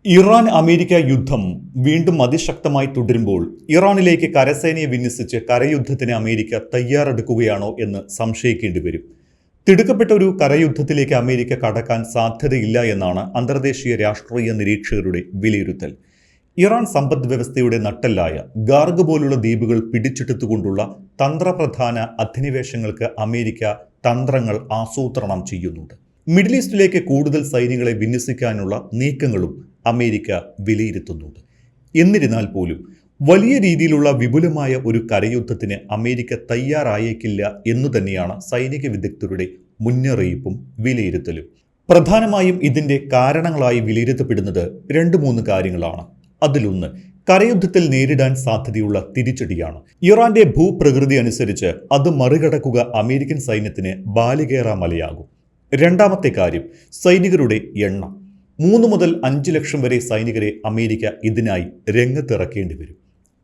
Iran America യുദ്ധം വീണ്ടും അതിശക്തമായി തുടരുമ്പോൾ ഇറാനിലേക്ക് കരസേനയെ വിന്യസിച്ച് കരയുദ്ധത്തിന് അമേരിക്ക തയ്യാറെടുക്കുകയാണോ എന്ന് സംശയിക്കേണ്ടി വരും. തിടുക്കപ്പെട്ട ഒരു കരയുദ്ധത്തിലേക്ക് അമേരിക്ക കടക്കാൻ സാധ്യതയില്ല എന്നാണ് അന്തർദേശീയ രാഷ്ട്രീയ നിരീക്ഷകരുടെ വിലയിരുത്തൽ. ഇറാൻ സമ്പദ് വ്യവസ്ഥയുടെ നട്ടെല്ലായ ഗാർഗ് പോലുള്ള ദ്വീപുകൾ പിടിച്ചെടുത്തുകൊണ്ടുള്ള തന്ത്രപ്രധാന അധിനിവേശങ്ങൾക്ക് അമേരിക്ക തന്ത്രങ്ങൾ ആസൂത്രണം ചെയ്യുന്നുണ്ട്. മിഡിൽ ഈസ്റ്റിലേക്ക് കൂടുതൽ സൈന്യങ്ങളെ വിന്യസിക്കാനുള്ള നീക്കങ്ങളും അമേരിക്ക വിലയിരുത്തുന്നുണ്ട്. എന്നിരുന്നാൽ പോലും വലിയ രീതിയിലുള്ള വിപുലമായ ഒരു കരയുദ്ധത്തിന് അമേരിക്ക തയ്യാറായേക്കില്ല എന്നു തന്നെയാണ് സൈനിക വിദഗ്ധരുടെ മുന്നറിയിപ്പും വിലയിരുത്തലും. പ്രധാനമായും ഇതിൻ്റെ കാരണങ്ങളായി വിലയിരുത്തപ്പെടുന്നത് 2-3 കാര്യങ്ങളാണ്. അതിലൊന്ന്, കരയുദ്ധത്തിൽ നേരിടാൻ സാധ്യതയുള്ള തിരിച്ചടിയാണ്. ഇറാന്റെ ഭൂപ്രകൃതി അനുസരിച്ച് അത് മറികടക്കുക അമേരിക്കൻ സൈന്യത്തിന് ബാലികേറ മലയാകും. രണ്ടാമത്തെ കാര്യം, സൈനികരുടെ എണ്ണം. 3 മുതൽ 5 ലക്ഷം വരെ സൈനികരെ അമേരിക്ക ഇതിനായി രംഗത്തിറക്കേണ്ടി വരും.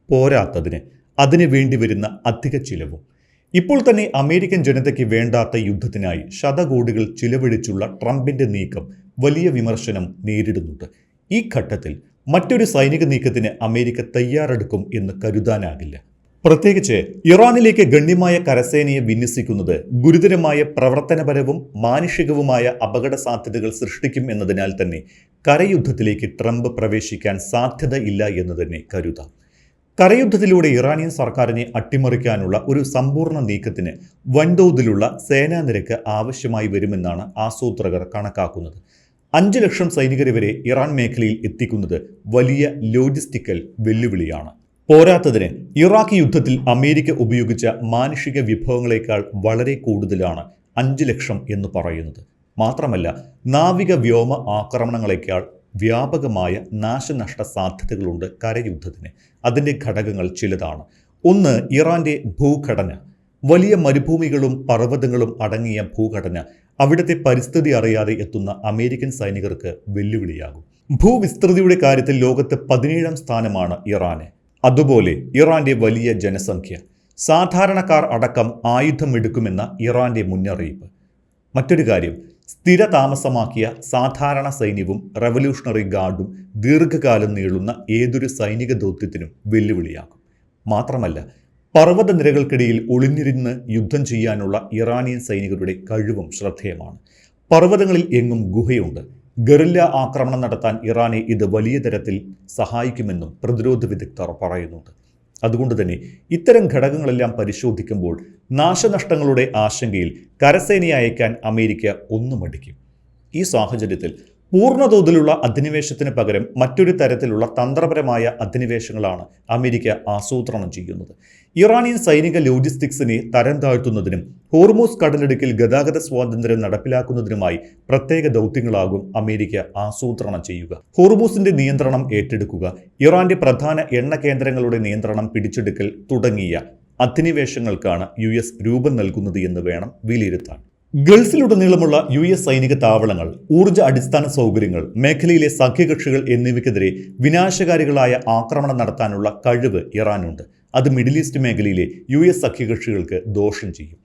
പോരാത്തതിന് അതിന് വേണ്ടി വരുന്ന അധിക ചിലവും. ഇപ്പോൾ തന്നെ അമേരിക്കൻ ജനതയ്ക്ക് വേണ്ടാത്ത യുദ്ധത്തിനായി ശതകോടികൾ ചിലവഴിച്ചുള്ള ട്രംപിന്റെ നീക്കം വലിയ വിമർശനം നേരിടുന്നുണ്ട്. ഈ ഘട്ടത്തിൽ മറ്റൊരു സൈനിക നീക്കത്തിന് അമേരിക്ക തയ്യാറെടുക്കും എന്ന് കരുതാനാകില്ല. പ്രത്യേകിച്ച് ഇറാനിലേക്ക് ഗണ്യമായ കരസേനയെ വിന്യസിക്കുന്നത് ഗുരുതരമായ പ്രവർത്തനപരവും മാനുഷികവുമായ അപകട സാധ്യതകൾ സൃഷ്ടിക്കും എന്നതിനാൽ തന്നെ കരയുദ്ധത്തിലേക്ക് ട്രംപ് പ്രവേശിക്കാൻ സാധ്യതയില്ല എന്ന് തന്നെ കരുതാം. കരയുദ്ധത്തിലൂടെ ഇറാനിയൻ സർക്കാരിനെ അട്ടിമറിക്കാനുള്ള ഒരു സമ്പൂർണ്ണ നീക്കത്തിന് വൻതോതിലുള്ള സേനാ നിരക്ക് ആവശ്യമായി വരുമെന്നാണ് ആസൂത്രകർ കണക്കാക്കുന്നത്. 5 ലക്ഷം സൈനികരെ വരെ ഇറാൻ മേഖലയിൽ എത്തിക്കുന്നത് വലിയ ലോജിസ്റ്റിക്കൽ വെല്ലുവിളിയാണ്. പോരാത്തതിന് ഇറാഖ് യുദ്ധത്തിൽ അമേരിക്ക ഉപയോഗിച്ച മാനുഷിക വിഭവങ്ങളെക്കാൾ വളരെ കൂടുതലാണ് 5 ലക്ഷം എന്ന് പറയുന്നത്. മാത്രമല്ല, നാവിക വ്യോമ ആക്രമണങ്ങളെക്കാൾ വ്യാപകമായ നാശനഷ്ട സാധ്യതകളുണ്ട് കരയുദ്ധത്തിന്. അതിൻ്റെ ഘടകങ്ങൾ ചിലതാണ്. ഒന്ന്, ഇറാന്റെ ഭൂഘടന. വലിയ മരുഭൂമികളും പർവ്വതങ്ങളും അടങ്ങിയ ഭൂഘടന അവിടുത്തെ പരിസ്ഥിതി അറിയാതെ എത്തുന്ന അമേരിക്കൻ സൈനികർക്ക് വെല്ലുവിളിയാകും. ഭൂവിസ്തൃതിയുടെ കാര്യത്തിൽ ലോകത്ത് 17ാം സ്ഥാനമാണ് ഇറാന്. അതുപോലെ ഇറാന്റെ വലിയ ജനസംഖ്യ. സാധാരണക്കാർ അടക്കം ആയുധമെടുക്കുമെന്ന ഇറാന്റെ മുന്നറിയിപ്പ്. മറ്റൊരു കാര്യം, സ്ഥിര താമസമാക്കിയ സാധാരണ സൈന്യവും റവല്യൂഷണറി ഗാർഡും ദീർഘകാലം നീളുന്ന ഏതൊരു സൈനിക ദൗത്യത്തിനും വെല്ലുവിളിയാകും. മാത്രമല്ല, പർവ്വത നിരകൾക്കിടയിൽ ഒളിഞ്ഞിരുന്ന് യുദ്ധം ചെയ്യാനുള്ള ഇറാനിയൻ സൈനികരുടെ കഴിവും ശ്രദ്ധേയമാണ്. പർവ്വതങ്ങളിൽ എങ്ങും ഗുഹയുണ്ട്. ഗറില്ല ആക്രമണം നടത്താൻ ഇറാനെ ഇത് വലിയ തരത്തിൽ സഹായിക്കുമെന്നും പ്രതിരോധ വിദഗ്ധർ പറയുന്നുണ്ട്. അതുകൊണ്ട് തന്നെ ഇത്തരം ഘടകങ്ങളെല്ലാം പരിശോധിക്കുമ്പോൾ നാശനഷ്ടങ്ങളുടെ ആശങ്കയിൽ കരസേനയെ അയക്കാൻ അമേരിക്ക ഒന്നും മടിക്കും. ഈ സാഹചര്യത്തിൽ പൂർണ്ണതോതിലുള്ള അധിനിവേശത്തിന് പകരം മറ്റൊരു തരത്തിലുള്ള തന്ത്രപരമായ അധിനിവേശങ്ങളാണ് അമേരിക്ക ആസൂത്രണം ചെയ്യുന്നത്. ഇറാനിയൻ സൈനിക ലോജിസ്റ്റിക്സിനെ തരം താഴ്ത്തുന്നതിനും ഹോർമൂസ് കടലിടുക്കിൽ ഗതാഗത സ്വാതന്ത്ര്യം നടപ്പിലാക്കുന്നതിനുമായി പ്രത്യേക ദൗത്യങ്ങളാകും അമേരിക്ക ആസൂത്രണം ചെയ്യുക. ഹോർമൂസിന്റെ നിയന്ത്രണം ഏറ്റെടുക്കുക, ഇറാന്റെ പ്രധാന എണ്ണ കേന്ദ്രങ്ങളുടെ നിയന്ത്രണം പിടിച്ചെടുക്കൽ തുടങ്ങിയ അധിനിവേശങ്ങൾക്കാണ് US രൂപം നൽകുന്നത് എന്ന് വേണം വിലയിരുത്താൻ. ഗൾഫിലുടനീളമുള്ള US സൈനിക താവളങ്ങൾ, ഊർജ്ജ അടിസ്ഥാന സൗകര്യങ്ങൾ, മേഖലയിലെ സഖ്യകക്ഷികൾ എന്നിവയ്ക്കെതിരെ വിനാശകാരികളായ ആക്രമണം നടത്താനുള്ള കഴിവ് ഇറാനുണ്ട്. അത് മിഡിൽ ഈസ്റ്റ് മേഖലയിലെ US സഖ്യകക്ഷികൾക്ക് ദോഷം ചെയ്യും.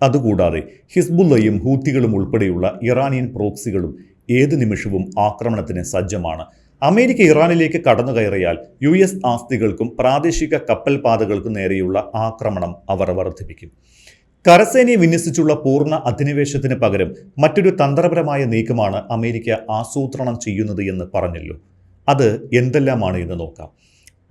അതുകൂടാതെ ഹിസ്ബുള്ളയും ഹൂത്തികളും ഉൾപ്പെടെയുള്ള ഇറാനിയൻ പ്രോക്സികളും ഏത് നിമിഷവും ആക്രമണത്തിന് സജ്ജമാണ്. അമേരിക്ക ഇറാനിലേക്ക് കടന്നു കയറിയാൽ US ആസ്തികൾക്കും പ്രാദേശിക കപ്പൽ പാതകൾക്കും നേരെയുള്ള ആക്രമണം അവർ വർദ്ധിപ്പിക്കും. കരസേനയെ വിന്യസിച്ചുള്ള പൂർണ്ണ അധിനിവേശത്തിന് പകരം മറ്റൊരു തന്ത്രപരമായ നീക്കമാണ് അമേരിക്ക ആസൂത്രണം ചെയ്യുന്നത് എന്ന് പറഞ്ഞല്ലോ. അത് എന്തെല്ലാമാണ് എന്ന് നോക്കാം.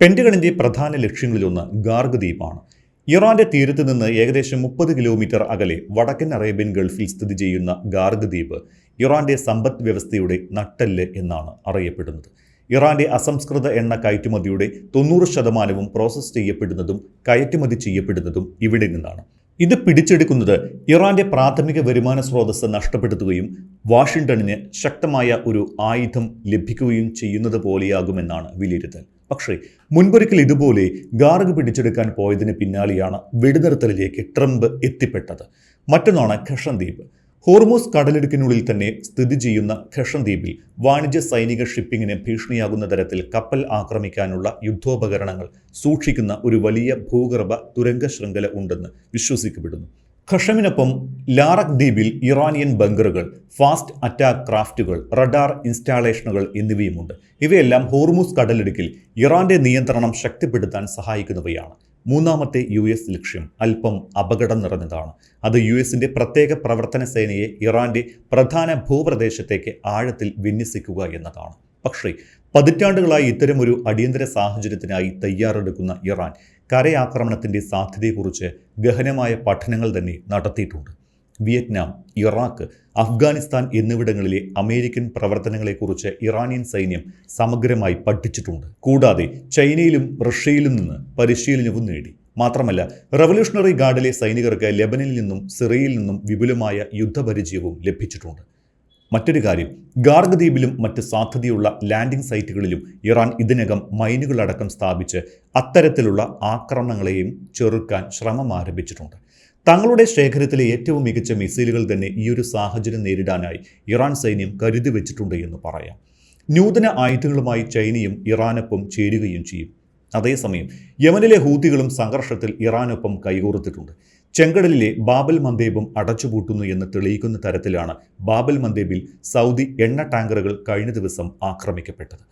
പെന്റഗണിന്റെ പ്രധാന ലക്ഷ്യങ്ങളിലൊന്ന് ഗാർഗ് ദ്വീപാണ്. ഇറാന്റെ തീരത്ത് നിന്ന് ഏകദേശം 30 കിലോമീറ്റർ അകലെ വടക്കൻ അറേബ്യൻ ഗൾഫിൽ സ്ഥിതി ചെയ്യുന്ന ഗാർഗ് ദ്വീപ് ഇറാന്റെ സമ്പദ് വ്യവസ്ഥയുടെ നട്ടെല്ല് എന്നാണ് അറിയപ്പെടുന്നത്. ഇറാന്റെ അസംസ്കൃത എണ്ണ കയറ്റുമതിയുടെ 90% പ്രോസസ്സ് ചെയ്യപ്പെടുന്നതും കയറ്റുമതി ചെയ്യപ്പെടുന്നതും ഇവിടെ നിന്നാണ്. ഇത് പിടിച്ചെടുക്കുന്നത് ഇറാന്റെ പ്രാഥമിക വരുമാന സ്രോതസ് നഷ്ടപ്പെടുത്തുകയും വാഷിംഗ്ടണിന് ശക്തമായ ഒരു ആയുധം ലഭിക്കുകയും ചെയ്യുന്നത് പോലെയാകുമെന്നാണ് വിലയിരുത്തൽ. പക്ഷേ മുൻപൊരിക്കൽ ഇതുപോലെ ഗാർഗ് പിടിച്ചെടുക്കാൻ പോയതിന് പിന്നാലെയാണ് വെടിനിർത്തലിലേക്ക് ട്രംപ് എത്തിപ്പെട്ടത്. മറ്റൊന്നാണ് ഖഷൻ ദ്വീപ്. ഹോർമൂസ് കടലിടുക്കിനുള്ളിൽ തന്നെ സ്ഥിതി ചെയ്യുന്ന ഖഷൻ ദ്വീപിൽ വാണിജ്യ സൈനിക ഷിപ്പിങ്ങിന് ഭീഷണിയാകുന്ന തരത്തിൽ കപ്പൽ ആക്രമിക്കാനുള്ള യുദ്ധോപകരണങ്ങൾ സൂക്ഷിക്കുന്ന ഒരു വലിയ ഭൂഗർഭ തുരങ്ക ശൃംഖല ഉണ്ടെന്ന് വിശ്വസിക്കപ്പെടുന്നു. ഖഷമിനൊപ്പം ലാറക് ദ്വീപിൽ ഇറാനിയൻ ബങ്കറുകൾ, ഫാസ്റ്റ് അറ്റാക്ക് ക്രാഫ്റ്റുകൾ, റഡാർ ഇൻസ്റ്റാളേഷനുകൾ എന്നിവയുമുണ്ട്. ഇവയെല്ലാം ഹോർമുസ് കടലിടുക്കിൽ ഇറാന്റെ നിയന്ത്രണം ശക്തിപ്പെടുത്താൻ സഹായിക്കുന്നവയാണ്. മൂന്നാമത്തെ US ലക്ഷ്യം അല്പം അപകടം നിറഞ്ഞതാണ്. അത് US പ്രത്യേക പ്രവർത്തന സേനയെ ഇറാന്റെ പ്രധാന ഭൂപ്രദേശത്തേക്ക് ആഴത്തിൽ വിന്യസിക്കുക എന്നതാണ്. പക്ഷേ പതിറ്റാണ്ടുകളായി ഇത്തരമൊരു അടിയന്തര സാഹചര്യത്തിനായി തയ്യാറെടുക്കുന്ന ഇറാൻ കരയാക്രമണത്തിന്റെ സാധ്യതയെക്കുറിച്ച് ഗഹനമായ പഠനങ്ങൾ തന്നെ നടത്തിയിട്ടുണ്ട്. വിയറ്റ്നാം, ഇറാഖ്, അഫ്ഗാനിസ്ഥാൻ എന്നിവിടങ്ങളിലെ അമേരിക്കൻ പ്രവർത്തനങ്ങളെക്കുറിച്ച് ഇറാനിയൻ സൈന്യം സമഗ്രമായി പഠിച്ചിട്ടുണ്ട്. കൂടാതെ ചൈനയിലും റഷ്യയിലും നിന്ന് പരിശീലനവും നേടി. മാത്രമല്ല, റവല്യൂഷണറി ഗാർഡിലെ സൈനികർക്ക് ലെബനനിൽ നിന്നും സിറിയയിൽ നിന്നും വിപുലമായ യുദ്ധപരിചയവും ലഭിച്ചിട്ടുണ്ട്. മറ്റൊരു കാര്യം, ഗാർഗ് ദ്വീപിലും മറ്റ് സാധ്യതയുള്ള ലാൻഡിംഗ് സൈറ്റുകളിലും ഇറാൻ ഇതിനകം മൈനുകളടക്കം സ്ഥാപിച്ച് അത്തരത്തിലുള്ള ആക്രമണങ്ങളെയും ചെറുക്കാൻ ശ്രമം ആരംഭിച്ചിട്ടുണ്ട്. തങ്ങളുടെ ശേഖരത്തിലെ ഏറ്റവും മികച്ച മിസൈലുകൾ തന്നെ ഈയൊരു സാഹചര്യം നേരിടാനായി ഇറാൻ സൈന്യം കരുതി വെച്ചിട്ടുണ്ട് എന്ന് പറയാം. നൂതന ആയുധങ്ങളുമായി ചൈനയും ഇറാനൊപ്പം ചേരുകയും ചെയ്യും. അതേസമയം യമനിലെ ഹൂതികളും സംഘർഷത്തിൽ ഇറാനൊപ്പം കൈകോർത്തിട്ടുണ്ട്. ചെങ്കടലിലെ ബാബൽ മന്ദേബും അടച്ചുപൂട്ടുന്നു എന്ന് തെളിയിക്കുന്ന തരത്തിലാണ് ബാബൽ മന്ദേബിൽ സൗദി എണ്ണ ടാങ്കറുകൾ കഴിഞ്ഞ ദിവസം ആക്രമിക്കപ്പെട്ടത്.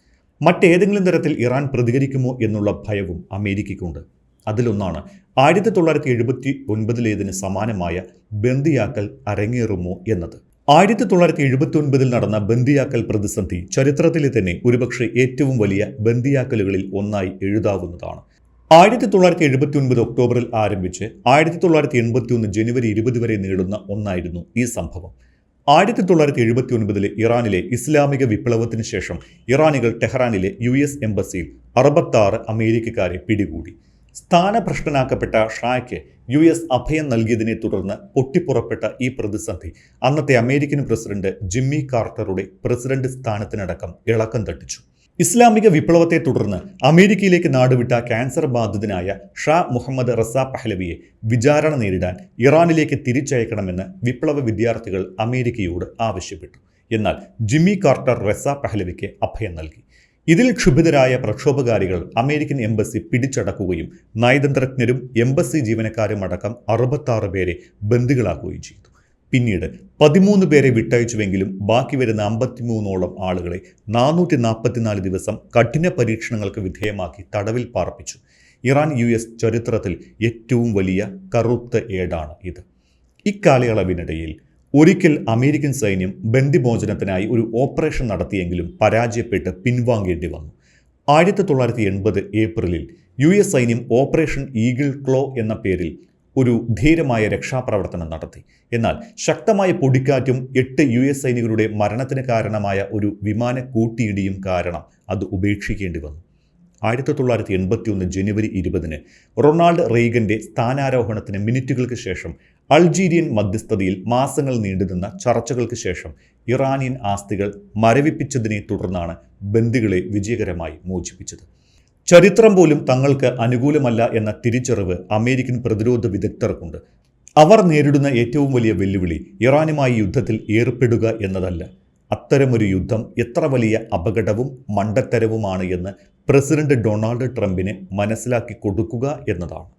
മറ്റേതെങ്കിലും തരത്തിൽ ഇറാൻ പ്രതികരിക്കുമോ എന്നുള്ള ഭയവും അമേരിക്കയ്ക്കുണ്ട്. അതിലൊന്നാണ് 1979 സമാനമായ ബന്ദിയാക്കൽ അരങ്ങേറുമോ എന്നത്. 1979 നടന്ന ബന്ദിയാക്കൽ പ്രതിസന്ധി ചരിത്രത്തിലെ തന്നെ ഒരുപക്ഷെ ഏറ്റവും വലിയ ബന്ദിയാക്കലുകളിൽ ഒന്നായി എഴുതാവുന്നതാണ്. 1979 ഒക്ടോബറിൽ ആരംഭിച്ച് 1981 ജനുവരി 20 വരെ നീളുന്ന ഒന്നായിരുന്നു ഈ സംഭവം. 1979 ഇറാനിലെ ഇസ്ലാമിക വിപ്ലവത്തിന് ശേഷം ഇറാനികൾ ടെഹ്റാനിലെ US എംബസിയിൽ 66 അമേരിക്കക്കാരെ പിടികൂടി. സ്ഥാനഭ്രഷ്ടനാക്കപ്പെട്ട ഷായ്ക്ക് US അഭയം നൽകിയതിനെ തുടർന്ന് പൊട്ടിപ്പുറപ്പെട്ട ഈ പ്രതിസന്ധി അന്നത്തെ അമേരിക്കൻ പ്രസിഡന്റ് ജിമ്മി കാർട്ടറുടെ പ്രസിഡന്റ് സ്ഥാനത്തിനടക്കം ഇളക്കം തട്ടിച്ചു. ഇസ്ലാമിക വിപ്ലവത്തെ തുടർന്ന് അമേരിക്കയിലേക്ക് നാടുവിട്ട ക്യാൻസർ ബാധിതനായ ഷാ മുഹമ്മദ് റസ പഹ്ലവിയെ വിചാരണ നേരിടാൻ ഇറാനിലേക്ക് തിരിച്ചയക്കണമെന്ന് വിപ്ലവ വിദ്യാർത്ഥികൾ അമേരിക്കയോട് ആവശ്യപ്പെട്ടു. എന്നാൽ ജിമ്മി കാർട്ടർ റസ പഹ്ലവിക്ക് അഭയം നൽകി. ഇതിൽ ക്ഷുഭിതരായ പ്രക്ഷോഭകാരികൾ അമേരിക്കൻ എംബസി പിടിച്ചടക്കുകയും നയതന്ത്രജ്ഞരും എംബസി ജീവനക്കാരും അടക്കം 66 പേരെ ബന്ദികളാക്കുകയും ചെയ്തു. പിന്നീട് 13 പേരെ വിട്ടയച്ചുവെങ്കിലും ബാക്കി വരുന്ന 53ഓളം ആളുകളെ 444 ദിവസം കഠിന പരീക്ഷണങ്ങൾക്ക് വിധേയമാക്കി തടവിൽ പാർപ്പിച്ചു. ഇറാൻ US ചരിത്രത്തിൽ ഏറ്റവും വലിയ കറുത്ത ഏടാണ് ഇത്. ഇക്കാലയളവിനിടയിൽ ഒരിക്കൽ അമേരിക്കൻ സൈന്യം ബന്ദിമോചനത്തിനായി ഒരു ഓപ്പറേഷൻ നടത്തിയെങ്കിലും പരാജയപ്പെട്ട് പിൻവാങ്ങേണ്ടി വന്നു. 1980 ഏപ്രിലിൽ US സൈന്യം ഓപ്പറേഷൻ ഈഗിൾ ക്ലോ എന്ന പേരിൽ ഒരു ധീരമായ രക്ഷാപ്രവർത്തനം നടത്തി. എന്നാൽ ശക്തമായ പൊടിക്കാറ്റും 8 US സൈനികരുടെ മരണത്തിന് കാരണമായ ഒരു വിമാന കൂട്ടിയിടിയും കാരണം അത് ഉപേക്ഷിക്കേണ്ടി വന്നു. 1981 ജനുവരി 20 റൊണാൾഡ് റെയ്ഗന്റെ സ്ഥാനാരോഹണത്തിന് മിനിറ്റുകൾക്ക് ശേഷം അൾജീരിയൻ മധ്യസ്ഥതയിൽ മാസങ്ങൾ നീണ്ടുനിന്ന ചർച്ചകൾക്ക് ശേഷം ഇറാനിയൻ ആസ്തികൾ മരവിപ്പിച്ചതിനെ തുടർന്നാണ് ബന്ദികളെ വിജയകരമായി മോചിപ്പിച്ചത്. ചരിത്രം പോലും തങ്ങൾക്ക് അനുകൂലമല്ല എന്ന തിരിച്ചറിവ് അമേരിക്കൻ പ്രതിരോധ വിദഗ്ധർക്കുണ്ട്. അവർ നേരിടുന്ന ഏറ്റവും വലിയ വെല്ലുവിളി ഇറാനുമായി യുദ്ധത്തിൽ ഏർപ്പെടുക എന്നതല്ല, അത്തരമൊരു യുദ്ധം എത്ര വലിയ അപകടവും മണ്ടത്തരവുമാണ് എന്ന് പ്രസിഡന്റ് ഡൊണാൾഡ് ട്രംപിന് മനസ്സിലാക്കി കൊടുക്കുക എന്നതാണ്.